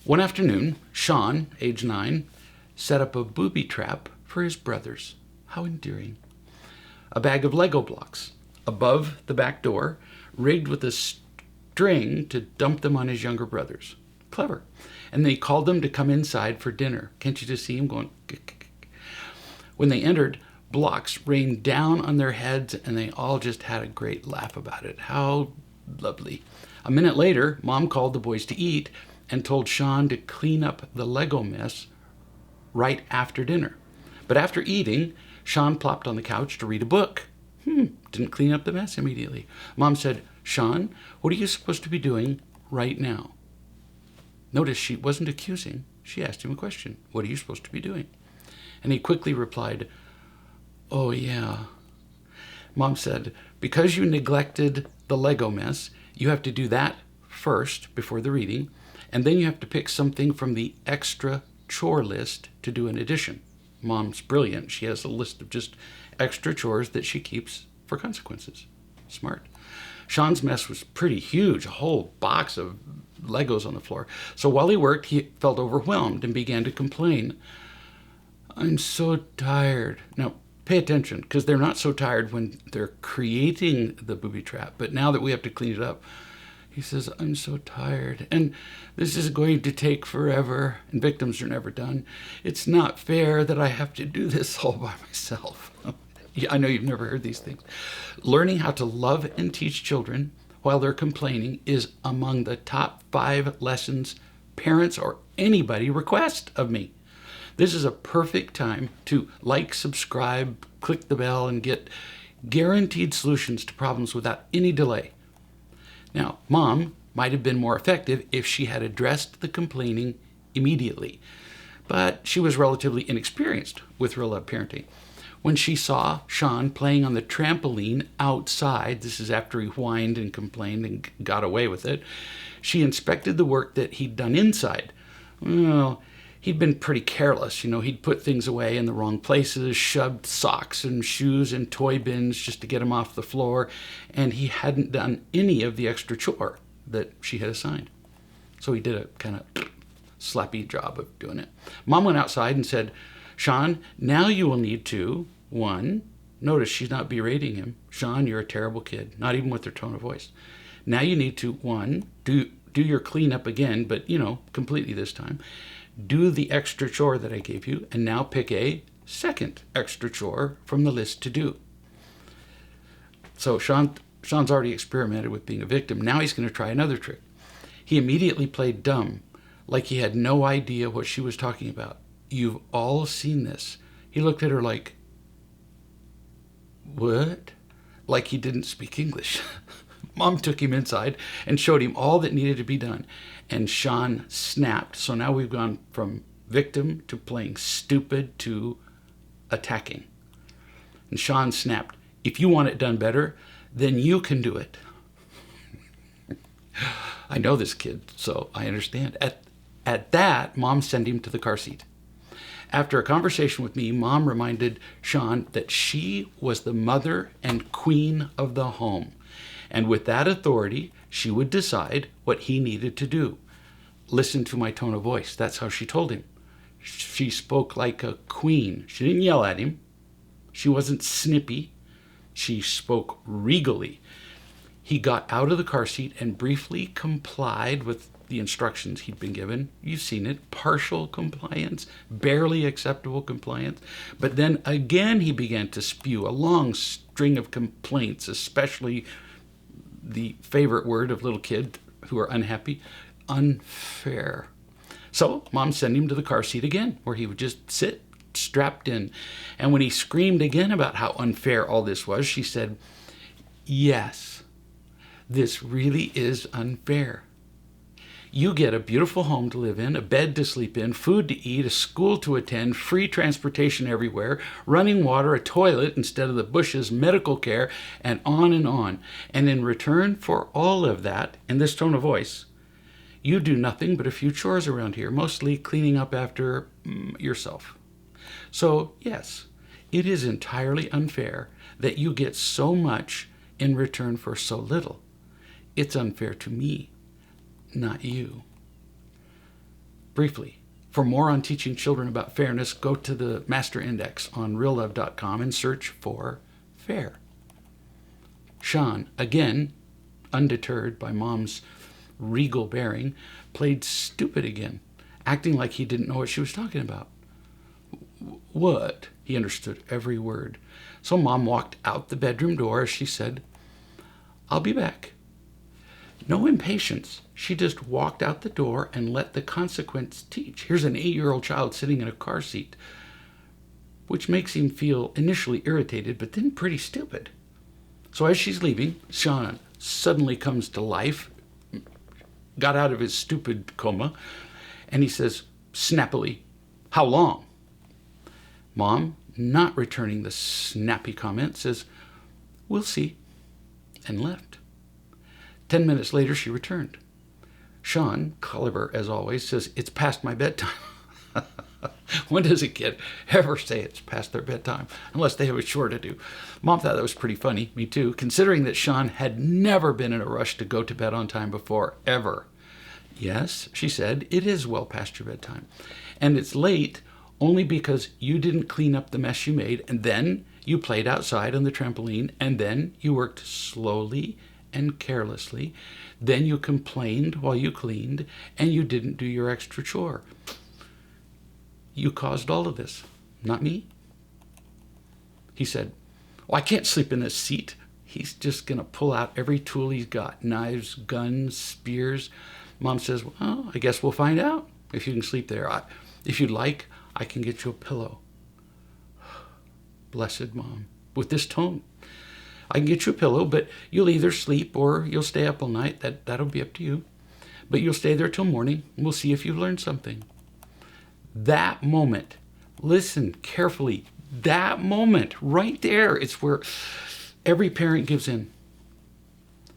One afternoon, Sean, age 9, set up a booby trap for his brothers. How endearing. A bag of Lego blocks above the back door, rigged with a string to dump them on his younger brothers. Clever. And they called them to come inside for dinner. Can't you just see him going? When they entered, blocks rained down on their heads, and they all just had a great laugh about it. How lovely. A minute later, Mom called the boys to eat and told Sean to clean up the Lego mess right after dinner. But after eating, Sean plopped on the couch to read a book. Didn't clean up the mess immediately. Mom said, "Sean, what are you supposed to be doing right now?" Notice she wasn't accusing. She asked him a question. What are you supposed to be doing? And he quickly replied, "Oh, yeah." Mom said, "Because you neglected the Lego mess, you have to do that first before the reading, and then you have to pick something from the extra chore list to do in addition." Mom's brilliant. She has a list of just extra chores that she keeps for consequences. Smart. Sean's mess was pretty huge, a whole box of Legos on the floor. So while he worked, he felt overwhelmed and began to complain. "I'm so tired." Now, pay attention, because they're not so tired when they're creating the booby trap, but now that we have to clean it up, he says, "I'm so tired, and this is going to take forever, and victims are never done. It's not fair that I have to do this all by myself." I know you've never heard these things. Learning how to love and teach children while they're complaining is among the top 5 lessons parents or anybody request of me. This is a perfect time to like, subscribe, click the bell, and get guaranteed solutions to problems without any delay. Now, Mom might have been more effective if she had addressed the complaining immediately, but she was relatively inexperienced with real love parenting. When she saw Sean playing on the trampoline outside, this is after he whined and complained and got away with it, she inspected the work that he'd done inside. Well, he'd been pretty careless. He'd put things away in the wrong places, shoved socks and shoes in toy bins just to get them off the floor, and he hadn't done any of the extra chore that she had assigned. So he did a kind of slappy job of doing it. Mom went outside and said, "Sean, now you will need to, 1, notice she's not berating him. Sean, you're a terrible kid, not even with her tone of voice. Now you need to, 1, do your cleanup again, but, completely this time. Do the extra chore that I gave you, and now pick a second extra chore from the list to do." So Sean's already experimented with being a victim. Now he's going to try another trick. He immediately played dumb, like he had no idea what she was talking about. You've all seen this. He looked at her like, "What?" Like he didn't speak English. Mom took him inside and showed him all that needed to be done. And Sean snapped. So now we've gone from victim to playing stupid to attacking. And Sean snapped, "If you want it done better, then you can do it." I know this kid, so I understand. At that, Mom sent him to the car seat. After a conversation with me, Mom reminded Sean that she was the mother and queen of the home. And with that authority, she would decide what he needed to do. Listen to my tone of voice. That's how she told him. She spoke like a queen. She didn't yell at him. She wasn't snippy. She spoke regally. He got out of the car seat and briefly complied with the instructions he'd been given. You've seen it. Partial compliance, barely acceptable compliance. But then again, he began to spew a long string of complaints, especially the favorite word of little kids who are unhappy, unfair. So Mom sent him to the car seat again, where he would just sit strapped in. And when he screamed again about how unfair all this was, she said, "Yes, this really is unfair. You get a beautiful home to live in, a bed to sleep in, food to eat, a school to attend, free transportation everywhere, running water, a toilet instead of the bushes, medical care, and on and on. And in return for all of that," in this tone of voice, "you do nothing but a few chores around here, mostly cleaning up after yourself. So, yes, it is entirely unfair that you get so much in return for so little. It's unfair to me, not you." briefly. For more on teaching children about fairness, go to the Master Index on reallove.com and search for fair. Sean, again, undeterred by Mom's regal bearing, played stupid again, acting like he didn't know what she was talking about. What? He understood every word. So Mom walked out the bedroom door as she said, "I'll be back." No impatience. She just walked out the door and let the consequence teach. Here's an 8-year-old child sitting in a car seat, which makes him feel initially irritated, but then pretty stupid. So as she's leaving, Sean suddenly comes to life, got out of his stupid coma, and he says snappily, "How long?" Mom, not returning the snappy comment, says, "We'll see," and left. 10 minutes later, she returned. Sean, clever as always, says, "It's past my bedtime." When does a kid ever say it's past their bedtime? Unless they have a chore to do. Mom thought that was pretty funny, me too, considering that Sean had never been in a rush to go to bed on time before, ever. "Yes," she said, "it is well past your bedtime. And it's late only because you didn't clean up the mess you made, and then you played outside on the trampoline, and then you worked slowly and carelessly. Then you complained while you cleaned, and you didn't do your extra chore. You caused all of this, not me." He said, "Well, I can't sleep in this seat." He's just going to pull out every tool he's got, knives, guns, spears. Mom says, "Well, I guess we'll find out if you can sleep there. If you'd like, I can get you a pillow." Blessed Mom, with this tone. "I can get you a pillow, but you'll either sleep or you'll stay up all night. That'll be up to you. But you'll stay there till morning, and we'll see if you've learned something." That moment, listen carefully, that moment right there, it's where every parent gives in.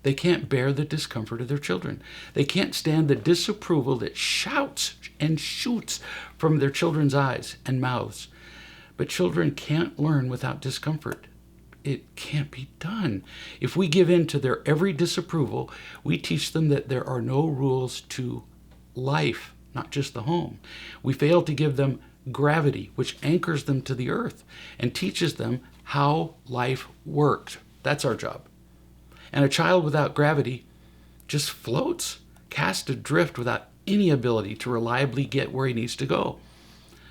They can't bear the discomfort of their children. They can't stand the disapproval that shouts and shoots from their children's eyes and mouths. But children can't learn without discomfort. It can't be done. If we give in to their every disapproval, we teach them that there are no rules to life, not just the home. We fail to give them gravity, which anchors them to the earth and teaches them how life works. That's our job. And a child without gravity just floats, cast adrift without any ability to reliably get where he needs to go.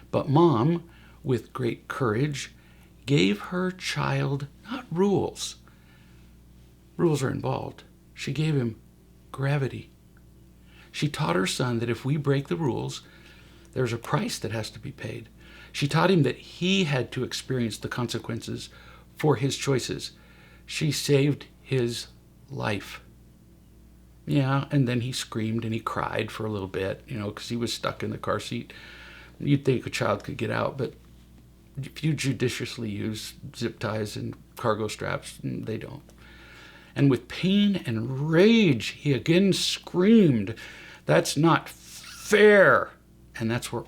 But Mom, with great courage, gave her child not rules. Rules are involved. She gave him gravity. She taught her son that if we break the rules, there's a price that has to be paid. She taught him that he had to experience the consequences for his choices. She saved his life. Yeah, and then he screamed and he cried for a little bit, because he was stuck in the car seat. You'd think a child could get out, but if you judiciously use zip ties and cargo straps, they don't. And with pain and rage, he again screamed, "That's not fair." And that's where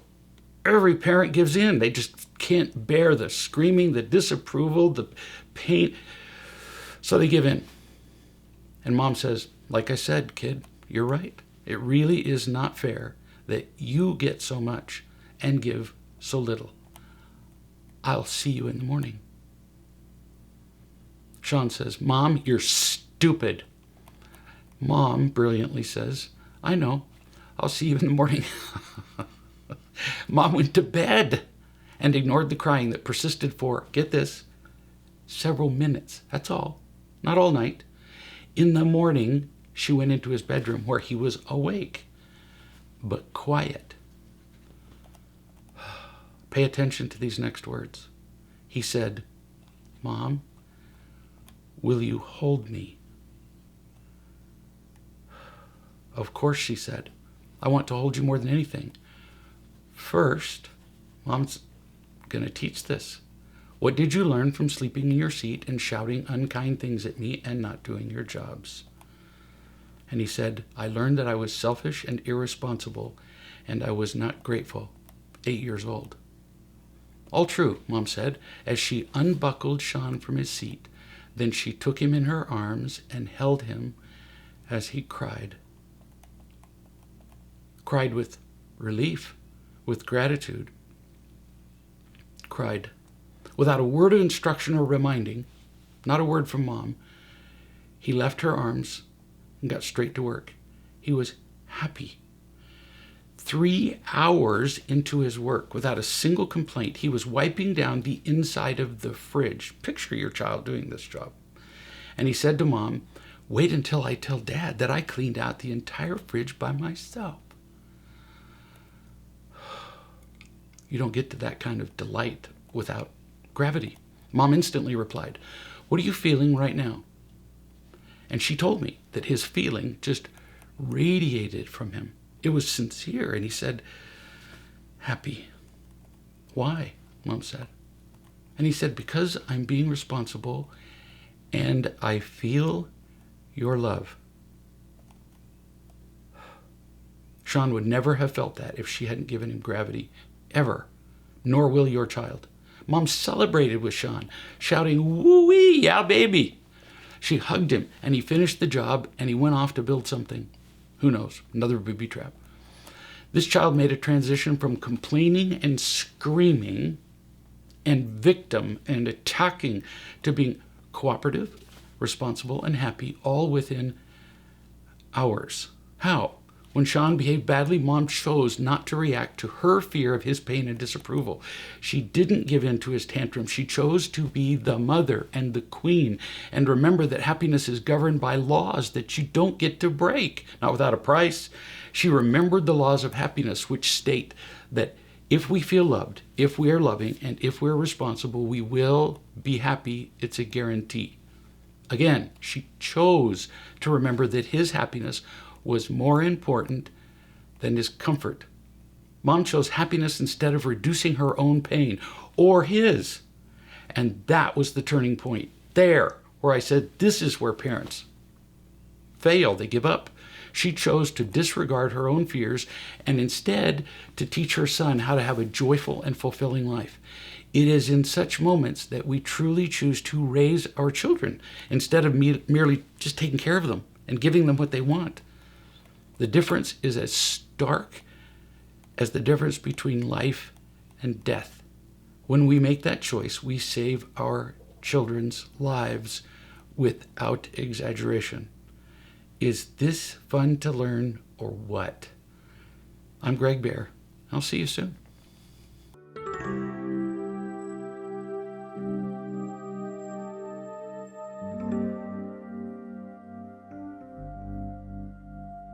every parent gives in. They just can't bear the screaming, the disapproval, the pain. So they give in. And Mom says, "Like I said, kid, you're right. It really is not fair that you get so much and give so little. I'll see you in the morning." Sean says, "Mom, you're stupid." Mom brilliantly says, "I know. I'll see you in the morning." Mom went to bed and ignored the crying that persisted for, get this, several minutes. That's all. Not all night. In the morning, she went into his bedroom where he was awake, but quiet. Pay attention to these next words. He said, "Mom, will you hold me?" "Of course," she said. "I want to hold you more than anything. First," Mom's going to teach this. "What did you learn from sleeping in your seat and shouting unkind things at me and not doing your jobs?" And he said, "I learned that I was selfish and irresponsible, and I was not grateful." 8 years old. "All true," Mom said, as she unbuckled Sean from his seat. Then she took him in her arms and held him as he cried. Cried with relief, with gratitude, cried. Without a word of instruction or reminding, not a word from Mom, he left her arms and got straight to work. He was happy. 3 hours into his work, without a single complaint, he was wiping down the inside of the fridge. Picture your child doing this job. And he said to Mom, "Wait until I tell Dad that I cleaned out the entire fridge by myself." You don't get to that kind of delight without gravity. Mom instantly replied, "What are you feeling right now?" And she told me that his feeling just radiated from him. It was sincere, and he said, "Happy." "Why?" Mom said. And he said, "Because I'm being responsible and I feel your love." Sean would never have felt that if she hadn't given him gravity, ever, nor will your child. Mom celebrated with Sean, shouting, "Woo-wee, yeah, baby." She hugged him, and he finished the job, and he went off to build something. Who knows? Another booby trap. This child made a transition from complaining and screaming and victim and attacking to being cooperative, responsible, and happy, all within hours. How? When Sean behaved badly, Mom chose not to react to her fear of his pain and disapproval. She didn't give in to his tantrums. She chose to be the mother and the queen. And remember that happiness is governed by laws that you don't get to break, not without a price. She remembered the laws of happiness, which state that if we feel loved, if we are loving, and if we're responsible, we will be happy. It's a guarantee. Again, she chose to remember that his happiness was more important than his comfort. Mom chose happiness instead of reducing her own pain or his. And that was the turning point. There, where I said, this is where parents fail. They give up. She chose to disregard her own fears and instead to teach her son how to have a joyful and fulfilling life. It is in such moments that we truly choose to raise our children instead of merely just taking care of them and giving them what they want. The difference is as stark as the difference between life and death. When we make that choice, we save our children's lives without exaggeration. Is this fun to learn or what? I'm Greg Bear. I'll see you soon.